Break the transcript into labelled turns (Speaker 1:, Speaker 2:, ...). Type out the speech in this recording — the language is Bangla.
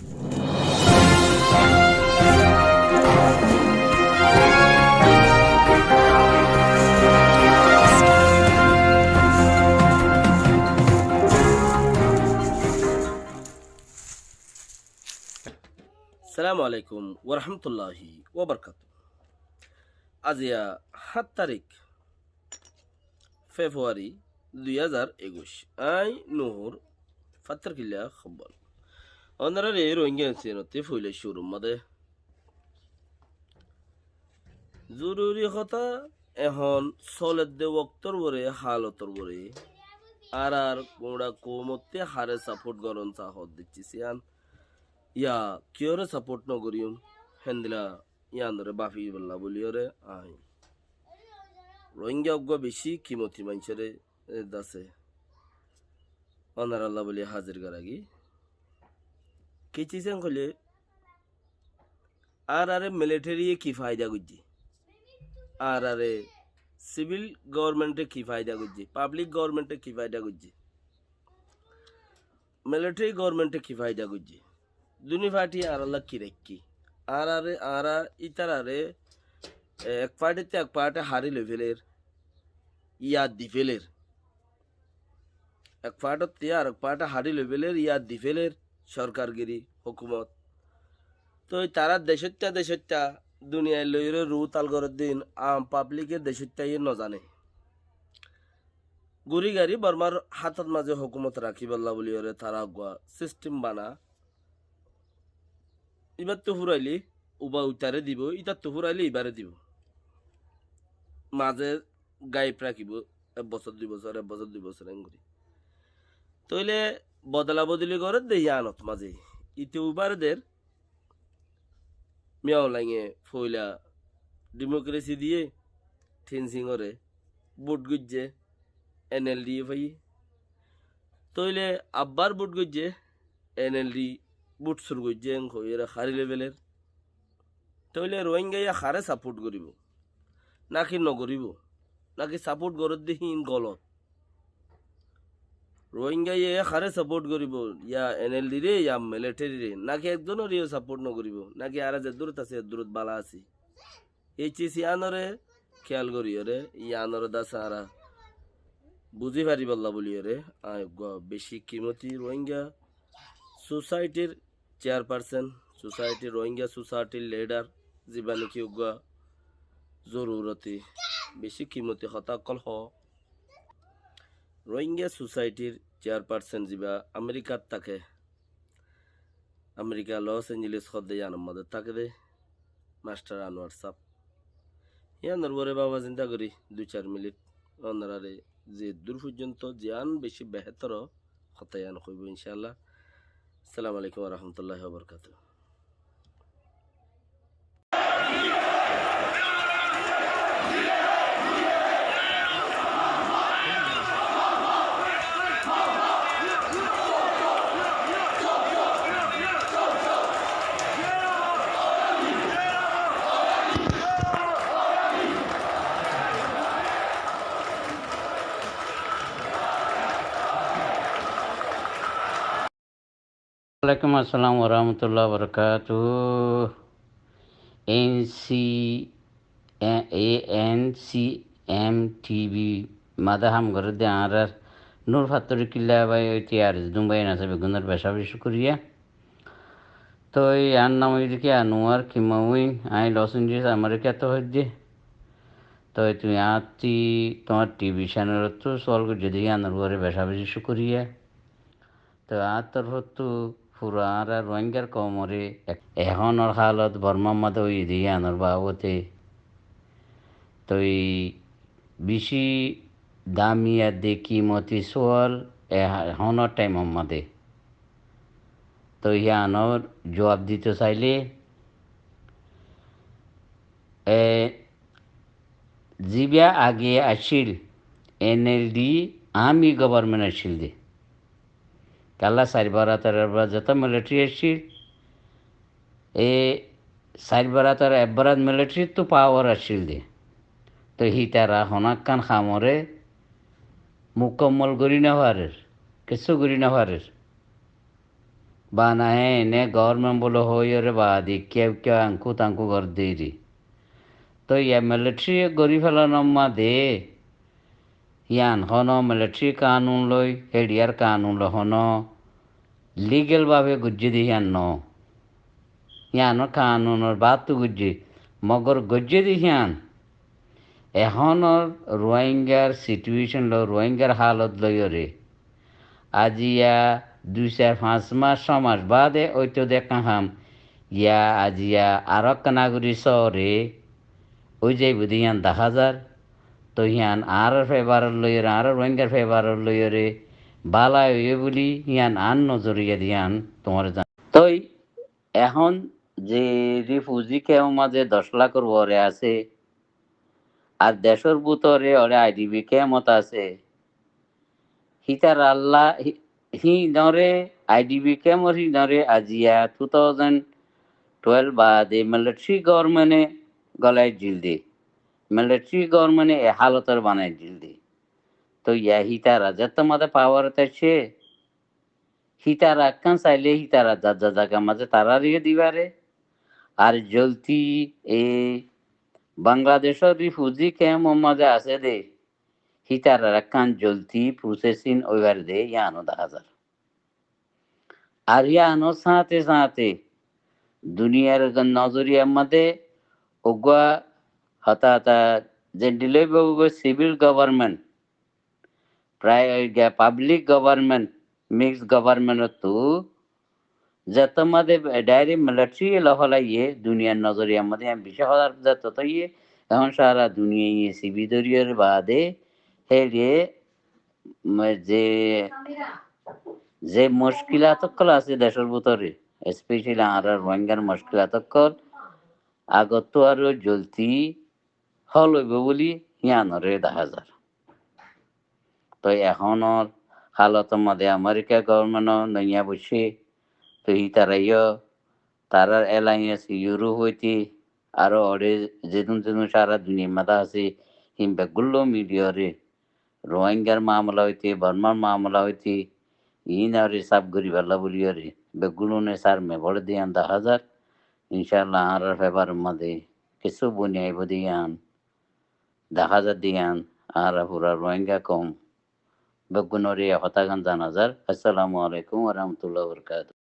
Speaker 1: সালামু আলাইকুম ওরহামতুল্লাহি ওবরকাত। আজিয়া 7 তারিখ ফেব্রুয়ারি 2021। আই নহর ফাত্তার কিল্লা খবর অনারা রে রোহিঙ্গা সিনতে ফুইলে শুরু মাদে জরুরি কথা এখন সলেদ দে ওক্তর বরে হালতর বরে আর কোড়া কোমতে হারে সাপোর্ট গরন চাহত দিচ্ছি Sean yeah কিয়রে support নগরিয়ম হেন্দিলা ইয়ানরে বাফি Balla বলিয়রে I Rohingya অজ্ঞ বেশি কিমতি মানুষেরে দাসে অনার আল্লাহ বলি হাজির গারাগি কিচিছেন কলে আর মিলিটারি কি ফায়দা গুজি আর সিভিল গভর্নমেন্টে কি ফায়দা গুজি পাবলিক গভর্নমেন্টে কি ফায়দা গুজি মিলিটারি গভর্নমেন্টে কি ফায়দা গুজি দুনি ফাটি আর আল্লাহ কি রেখি আর ইতারারে এক পার্টিতে এক পার্টি হারি লেভেলের ইয়াদ দিফেলের এক পার্টতে আর এক পার্টি হারি লেভেলের ইয়াদ দিফেলের সরকারগিরি হুকুমত তো তারা দেশত্যা দুনিয়ায় লইরে রু তালগরের দিন আম পাবলিকের দেশত্যা ইয়ে নজানে গুড়ি গাড়ি বর্মার হাতত মাঝে হুকুমত রাখি বল্লা বলি ওরে তারা গুয়া সিস্টেম বানা এবার তো ফুরাইলি উবা উতারে দিব ইতার তো ফুরাইলি এবারে দিব মাঝে গাইপ রাখিব 1 বছর 2 বছর 1 বছর 2 বছর এঙ্গুরি তইলে বদলা বদলি করে দেই আনত মাঝে ইতে উবারদের মিয়াও লাগে ফইলা ডেমোক্রেসি দিয়ে থিনসিংরে বুট গুজে এনএলডি ভাই তইলে আব্বার বুট গুজে এনএলডি বুট সুর গুজে এরা হারি লেভেলের তইলে রোহিঙ্গা হারে সাপোর্ট করিব নাকি নকরিব নাকি সাপোর্ট করত দিন গলত রোহিঙ্গা হারে সাপোর্ট করিব ইয়া এনএলডি রে ইয়া মিলিটারি রে নাকি একজনের সাপোর্ট নকরিব নাকি আর যে দূরত আছে দূরত বালা আছে এই চিসি আনরে খেয়াল করি রে ইয়ানরে দাসারা বুঝি পারি বল্লা বলি রে বেশি কিমতি রোহিঙ্গা সোসাইটির চেয়ারপারসন সোসাইটি রোহিঙ্গা সোসাইটির লিডার যিবা নাকি জরুরতি বেশি কিমতি হতাকল রোহিঙ্গা সোসাইটির চেয়ারপারসন যিবা আমেরিকাত থাকে আমেরিকা লস এঞ্জেলিস হদে আমাদের থাকে দে মাস্টার আনোয়ার সাপ ইয়ানোর বরে বাবা চিন্তা করি 2-4 মিনিট অনারে যে দূর পর্যন্ত জিয়ান বেশি বেহতর হতায়ান কইব ইনশাআল্লাহ। আসসালামু আলাইকুম ওয়া রাহমাতুল্লাহি ওয়া বারাকাতুহু।
Speaker 2: ওয়ালাইকুম আসসালাম ওরহমতুল্লাহ বরকাত। ANCM মাদাহাম ঘর দে আর নূর ফাত্তরি কিল্লা বাই ওইটি আর দুম্বাই আছে বেগুনের বেশা বেশি করিয়া তো এই আর নাম ওইদিকে Anwar কিমাউই I loss Angeles America তো হচ্ছে তো তুমি আতি তোমার টিভি চ্যানেল তো সল যদি আনার ঘরে বেশা বেশি শুকরিয়া তো আর তরফতো পুরা আর রোহিঙ্গার কমরে এখনের হালত বর্মার মাঝে ওই দিয়ে আনার বাবতে তো এই বেশি দামিয়া দেখি মতি সোয়াল এখনের টাইম মাদে তো ইয়ানোর জবাব দিতে চাইলে জিবিয়া আগে আসিল এনএলডি আমি গভর্নমেন্ট আসিল দে কালা 4-12 যত মিলিটারি আসছিল এ 4-12 এবারাত মিলিটারি তো পাওয়ার আসছিল দে তো হি তারা হনাক্কান খামরে মুকম্মল করি না পারের কিছু করি না পারের bana he ne government bolo hoyore baadi kev anku tanku gor deiri to ya military gori felanom ma de ইয়ান হনো মিলিটারি কানুন লই হেডিয়ার কানুন ল হনো লিগেল ভাবে গুজ্জি দি ইয়ান ন ইয়ানোর কানুনের বাদ তো গুজ্জি মগর গুজ্জি দি ইয়ান এখনৰ রোহিঙ্গার সিচুয়েশন ল রোহিঙ্গার হালত লইরে আজিয়া 2-4-5 মাস 6 মাস বাদে ওইতো দেখা হাম ইয়া আজিয়া আরক নাগরিক শহরে ওই যে বুধিয়ান 10,000 তো হিয়ান আর ফেভার লইরে আর রোহিঙ্গার ফেভার লইরে বালা হইয়ে বলি হিয়ান আন নজরিয়া দিয়ান তোমার জান তই এখন যে রিফিউজি কেউ মাঝে 10 লাখের ওরে আছে আর দেশের ভিতরে ওরে আইডিবি কেমত আছে হিতার আল্লাহ হি নরে আইডিবি কেমর হি নরে আজিয়া 2012 বাদে মিলিটারি গভর্নমেন্টে গলায় জিল দে মিলিটারি গভর্নমেন্টে এ হালতের বানায় জিল দে তো ইয়া হিতারা যত মাঝে পাওয়ার আছে হিতারা কান চাইলে হিতারা যা জায়গা মাঝে তারা দিয়ে দিবারে আর জলতি এ বাংলাদেশের রিফিউজি ক্যাম্প মাঝে আছে দে হিতারা কান জলতি প্রসেসিং ওইবার দে ইয়ানো 10,000 আর ইয়ানো সাথে সাথে দুনিয়ার নজরিয়ার মধ্যে ওগুয়া হতা হতা যে ডিলে সিভিল গভর্নমেন্ট প্রায় পাবলিক গভর্নমেন্ট মিক্স গভর্নমেন্ট তো যত মধ্যে ডাইরেক্ট মিলিটারি লহলাইয়ে দুনিয়ার নজরিয়ার মধ্যে আমি 20,000 যত তো ইয়ে এখন সারা দুনিয়া ইয়ে সিবি দরিয়ার বাদে হেরে যে যে মুশকিলাত আছে দেশের ভিতরে স্পেশালি আর রোহিঙ্গার মুশকিলাত আগত তো আরো জলতি হল হইব বলি ইয়ানরে 10,000 তো এখনর হালত মধ্যে আমেরিকা গভর্নমেন্ট নইয়া বসে তো তারাইও তারার অ্যালায়েন্স ইউরোপ হইতে আরো অরে যেদিন যেদিন সারা দুনিয়া মাথা আছে হিমবেগুলো মিডিয়ারে রোহিঙ্গার মামলা হইতে বর্মার মামলা হইতে ইনারে সাব গরি ভাল্লা বলিয়ারে বেগুলো নে সার মে বড় দিয়ান 10,000 ইনশাল্লাহ আর ফেবার মধ্যে কিছু বুনিয়াইব দিয়ান 10,000 দিয়ান আর পুরা রোহিঙ্গা কম বেগুনরে হতাগান জানাজার আসসালামু আলাইকুম ওয়া রাহমাতুল্লাহি ওয়া বারাকাতুহু